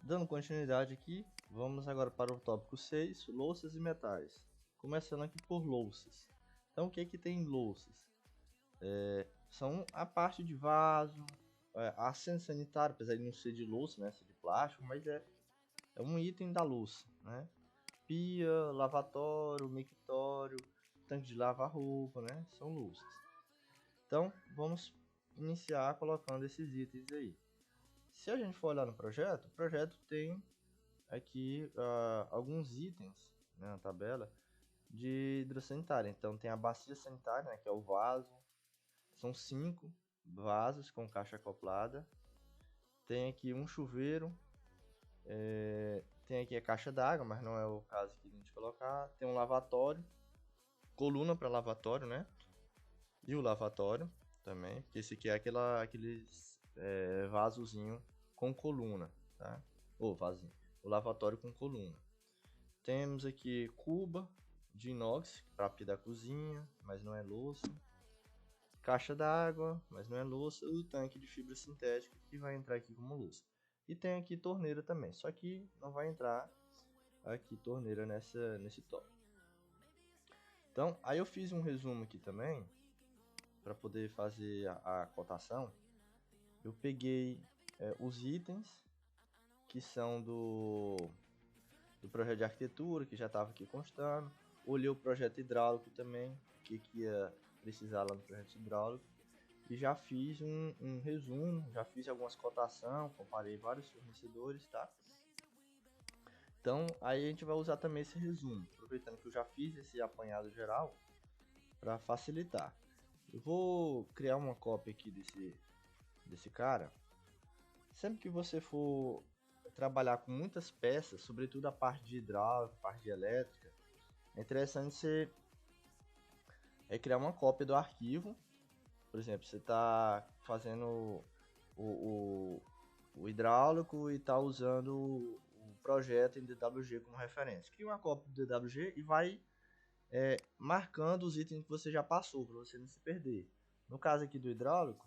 Dando continuidade aqui, vamos agora para o tópico 6, louças e metais. Começando aqui por louças. Então o que que tem em louças? São a parte de vaso, assento sanitário, apesar de não ser de louça, né, ser de plástico, mas é um item da louça, né? Pia, lavatório, mictório, tanque de lavar roupa, né? São louças. Então vamos iniciar colocando esses itens aí. Se a gente for olhar no projeto, o projeto tem aqui alguns itens, né, na tabela de hidrossanitária. Então tem a bacia sanitária, né, que é o vaso. São 5 vasos com caixa acoplada. Tem aqui um chuveiro. Tem aqui a caixa d'água, mas não é o caso que a gente colocar. Tem um lavatório, coluna para lavatório, né? E o lavatório também, porque esse aqui é aqueles vasozinho com coluna, tá? Ou vasinho. O lavatório com coluna. Temos aqui cuba de inox para pia da cozinha, mas não é louça. Caixa d'água, mas não é louça. E o tanque de fibra sintética que vai entrar aqui como louça. E tem aqui torneira também, só que não vai entrar aqui torneira nesse top. Então, aí eu fiz um resumo aqui também para poder fazer a cotação. Eu peguei os itens que são do projeto de arquitetura, que já estava aqui constando. Olhei o projeto hidráulico também, o que ia precisar lá no projeto hidráulico. E já fiz um resumo, já fiz algumas cotações, comparei vários fornecedores, tá? Então, aí a gente vai usar também esse resumo, aproveitando que eu já fiz esse apanhado geral, para facilitar. Eu vou criar uma cópia aqui desse cara. Sempre que você for trabalhar com muitas peças, sobretudo a parte de hidráulica, parte de elétrica, é interessante você criar uma cópia do arquivo. Por exemplo, você está fazendo o hidráulico e está usando o projeto em DWG como referência. Cria uma cópia do DWG e vai marcando os itens que você já passou, para você não se perder. No caso aqui do hidráulico,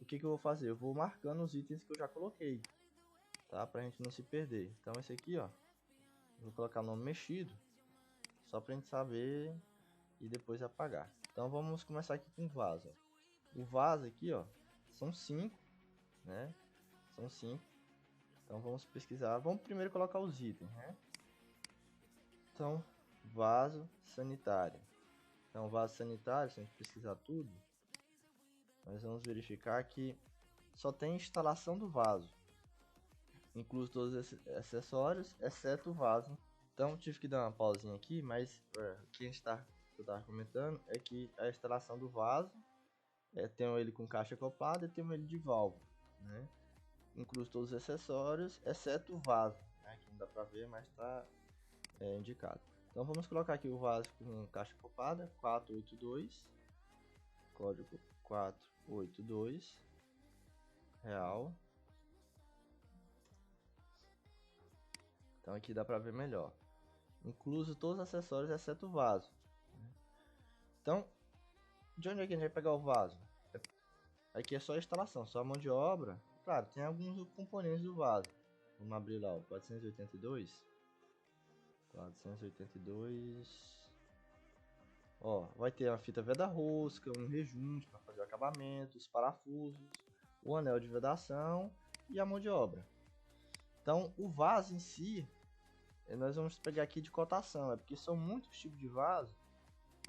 o que eu vou fazer? Eu vou marcando os itens que eu já coloquei, tá? Pra gente não se perder. Então esse aqui, ó, vou colocar o nome mexido, só pra gente saber e depois apagar. Então vamos começar aqui com o vaso. O vaso aqui, ó, são 5, né? São 5. Então vamos pesquisar. Vamos primeiro colocar os itens, né? Então, vaso sanitário. Então, vaso sanitário, se a gente pesquisar tudo, nós vamos verificar que só tem instalação do vaso, inclui todos esses acessórios, exceto o vaso. Então tive que dar uma pausinha aqui, mas o que eu estava comentando é que a instalação do vaso, tem ele com caixa acoplada e tem ele de válvula, né? Inclui todos os acessórios, exceto o vaso, né? Que não dá para ver, mas está indicado. Então vamos colocar aqui o vaso com caixa acoplada, 482, código 482, real. Então aqui dá para ver melhor. Incluso todos os acessórios exceto o vaso. Então, de onde é que a gente vai pegar o vaso? Aqui é só a instalação, só a mão de obra. Claro, tem alguns componentes do vaso. Vamos abrir lá o 482. 482. Ó, vai ter uma fita veda-rosca, um rejunte para fazer o acabamento, os parafusos, o anel de vedação e a mão de obra. Então, o vaso em si, nós vamos pegar aqui de cotação, porque são muitos tipos de vaso.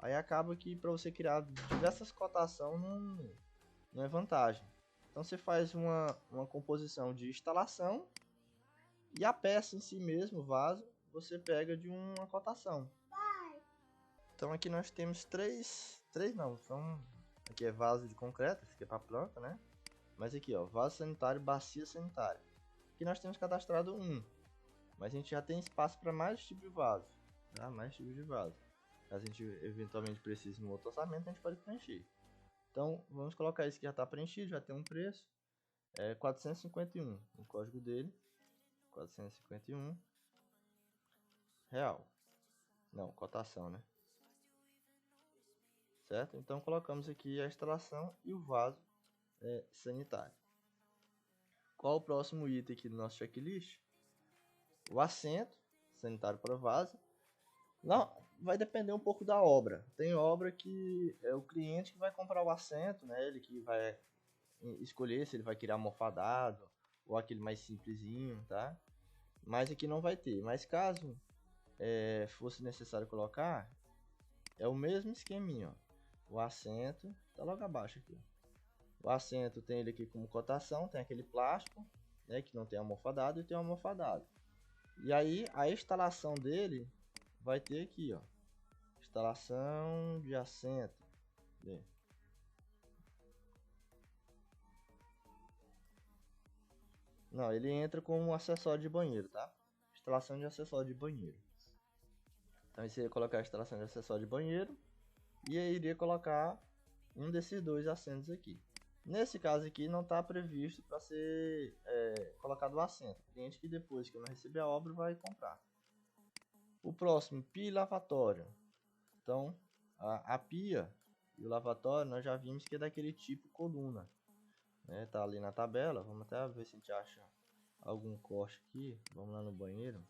Aí acaba que para você criar diversas cotações não é vantagem. Então você faz uma composição de instalação e a peça em si mesmo, o vaso, você pega de uma cotação. Então aqui nós temos três não, são aqui é vaso de concreto, esse aqui é para planta, né? Mas aqui, ó, vaso sanitário, bacia sanitária. Aqui nós temos cadastrado um, mas a gente já tem espaço para mais tipo de vaso, tá? Mais tipos de vaso. Caso a gente eventualmente precise de um outro orçamento, a gente pode preencher. Então, vamos colocar esse que já está preenchido, já tem um preço. É 451, o código dele. 451 real. Não, cotação, né? Certo? Então, colocamos aqui a instalação e o vaso sanitário. Qual o próximo item aqui do nosso checklist? o assento sanitário para vaso. Não, vai depender um pouco da obra. Tem obra que é o cliente que vai comprar o assento, né? Ele que vai escolher se ele vai querer almofadado ou aquele mais simplesinho, tá? Mas aqui não vai ter. Mas caso fosse necessário colocar, é o mesmo esqueminha, ó. O assento tá logo abaixo aqui, ó. O assento tem ele aqui como cotação, tem aquele plástico, né, que não tem almofadado e tem almofadado. E aí a instalação dele vai ter aqui, ó, instalação de assento. Não, ele entra como um acessório de banheiro, tá? Instalação de acessório de banheiro. Então você iria colocar a instalação de acessório de banheiro e aí iria colocar um desses dois assentos aqui. Nesse caso aqui não está previsto para ser colocado o assento. O cliente que depois que eu não receber a obra vai comprar. O próximo, pia e lavatório. Então a pia e o lavatório nós já vimos que é daquele tipo coluna, né? Tá ali na tabela. Vamos até ver se a gente acha algum corte aqui. Vamos lá no banheiro.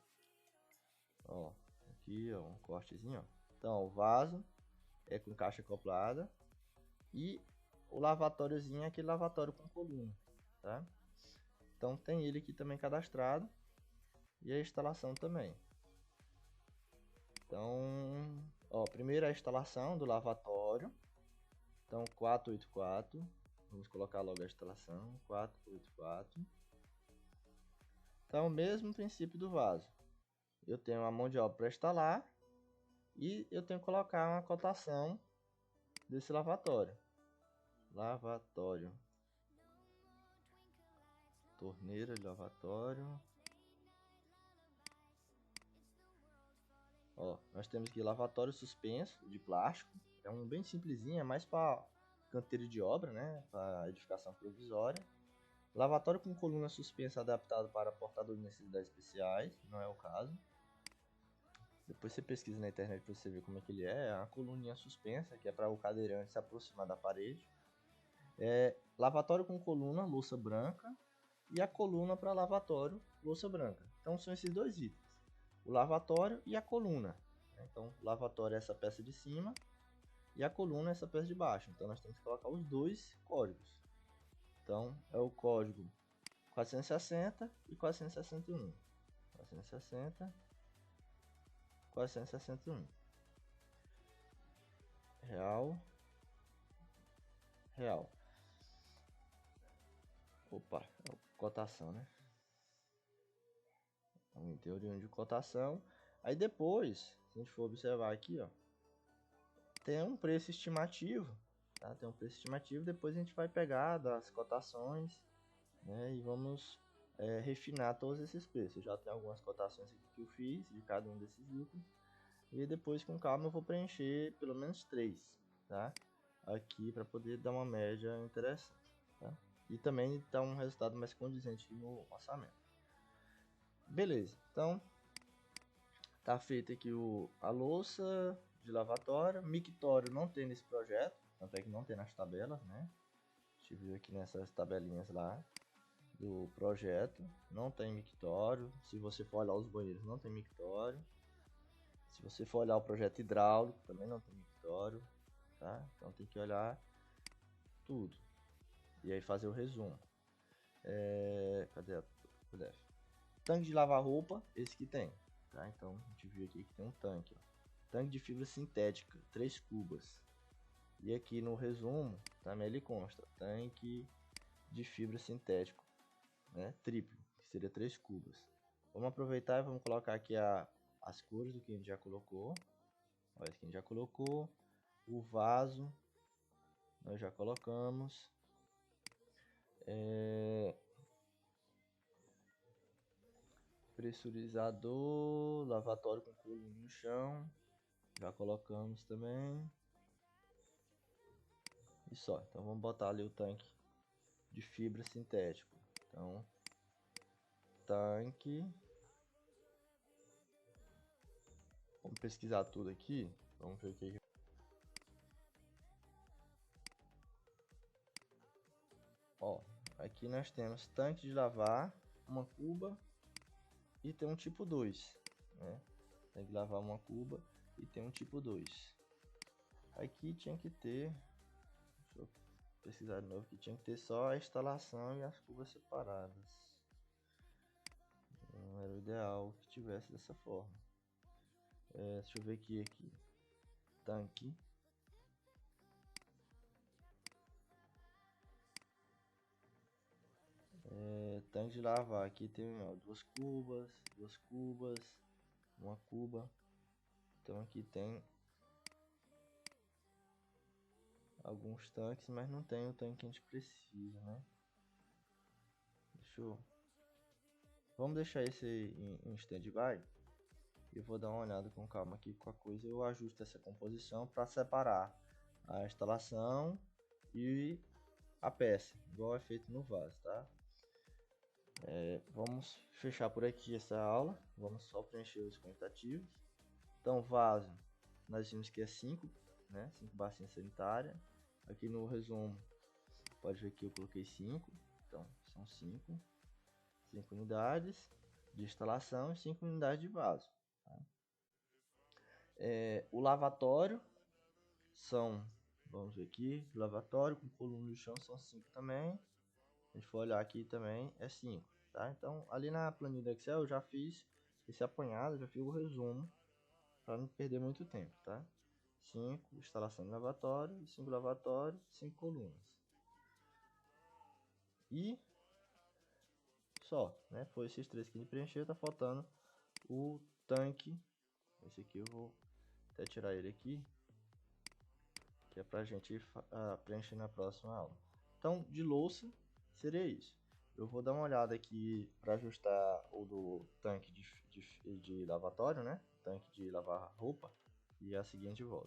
Ó, aqui ó, um cortezinho. Ó. Então o vaso é com caixa acoplada e o lavatóriozinho é aquele lavatório com coluna, tá? Então tem ele aqui também cadastrado e a instalação também. Então, ó, primeiro a instalação do lavatório. Então 484, vamos colocar logo a instalação, 484. Então o mesmo princípio do vaso. Eu tenho a mão de obra para instalar e eu tenho que colocar uma cotação desse lavatório. Lavatório. Torneira de lavatório. Ó, nós temos aqui lavatório suspenso de plástico. É um bem simplesinho, é mais para canteiro de obra, né? Para edificação provisória. Lavatório com coluna suspensa adaptado para portador de necessidades especiais. Não é o caso. Depois você pesquisa na internet para você ver como é que ele é. É uma coluninha suspensa, que é para o cadeirante se aproximar da parede. Lavatório com coluna, louça branca. E a coluna para lavatório, louça branca. Então são esses dois itens. O lavatório e a coluna. Então o lavatório é essa peça de cima. E a coluna é essa peça de baixo. Então nós temos que colocar os dois códigos. Então é o código 460 e 461. 460, 461. Real. Opa, é cotação, né? Então, teoria de cotação. Aí depois, se a gente for observar aqui, ó, tem um preço estimativo, tá? Tem um preço estimativo, depois a gente vai pegar das cotações, né? E vamos refinar todos esses preços. Já tem algumas cotações aqui que eu fiz de cada um desses itens. E depois com calma eu vou preencher pelo menos 3, tá? Aqui para poder dar uma média interessante, tá? E também dar um resultado mais condizente no orçamento. Beleza, então tá feito aqui a louça de lavatório. Mictório não tem nesse projeto, tanto é que não tem nas tabelas, né? A gente viu aqui nessas tabelinhas lá do projeto, não tem mictório. Se você for olhar os banheiros, não tem mictório. Se você for olhar o projeto hidráulico, também não tem mictório, tá? Então tem que olhar tudo e aí fazer o resumo. Cadê a PDF? Tanque de lavar roupa, esse que tem, tá? Então a gente viu aqui que tem um tanque, ó. Tanque de fibra sintética, 3 cubas. E aqui no resumo também ele consta tanque de fibra sintético, né? Triplo, que seria 3 cubas. Vamos aproveitar e vamos colocar aqui as cores do que a gente já colocou. Olha, esse que a gente já colocou. O vaso nós já colocamos. Pressurizador, lavatório com coluna no chão, já colocamos também. E só, então vamos botar ali o tanque de fibra sintético. Então, tanque. Vamos pesquisar tudo aqui. Vamos ver o que. Ó, aqui nós temos tanque de lavar, uma cuba e tem um tipo 2, né? Tem que lavar uma cuba e tem um tipo 2. Aqui tinha que ter, deixa eu pesquisar de novo, que tinha que ter só a instalação e as cubas separadas. Não era o ideal que tivesse dessa forma. Deixa eu ver aqui, tanque. Tanque de lavar, aqui tem ó, duas cubas, uma cuba. Então aqui tem alguns tanques, mas não tem o tanque que a gente precisa, né? Vamos deixar esse em stand-by. Eu vou dar uma olhada com calma aqui com a coisa. Eu ajusto essa composição para separar a instalação e a peça, igual é feito no vaso, tá? Vamos fechar por aqui essa aula. Vamos só preencher os quantitativos. Então, vaso, nós vimos que é 5, né? 5 bacias sanitárias. Aqui no resumo, pode ver que eu coloquei 5. Então, são 5 unidades de instalação e 5 unidades de vaso. Tá? O lavatório são, vamos ver aqui, lavatório com coluna no chão são 5 também. Se a gente for olhar aqui também é 5, tá? Então, ali na planilha do Excel eu já fiz esse apanhado, já fiz o resumo para não perder muito tempo, tá? 5 instalação de lavatório, 5 lavatório, 5 colunas. E só, né? Foi esses três que a gente preencheu, tá faltando o tanque. Esse aqui eu vou até tirar ele aqui, que é pra gente preencher na próxima aula. Então, de louça seria isso. Eu vou dar uma olhada aqui para ajustar o do tanque de lavatório, né? Tanque de lavar roupa. E a seguinte volta.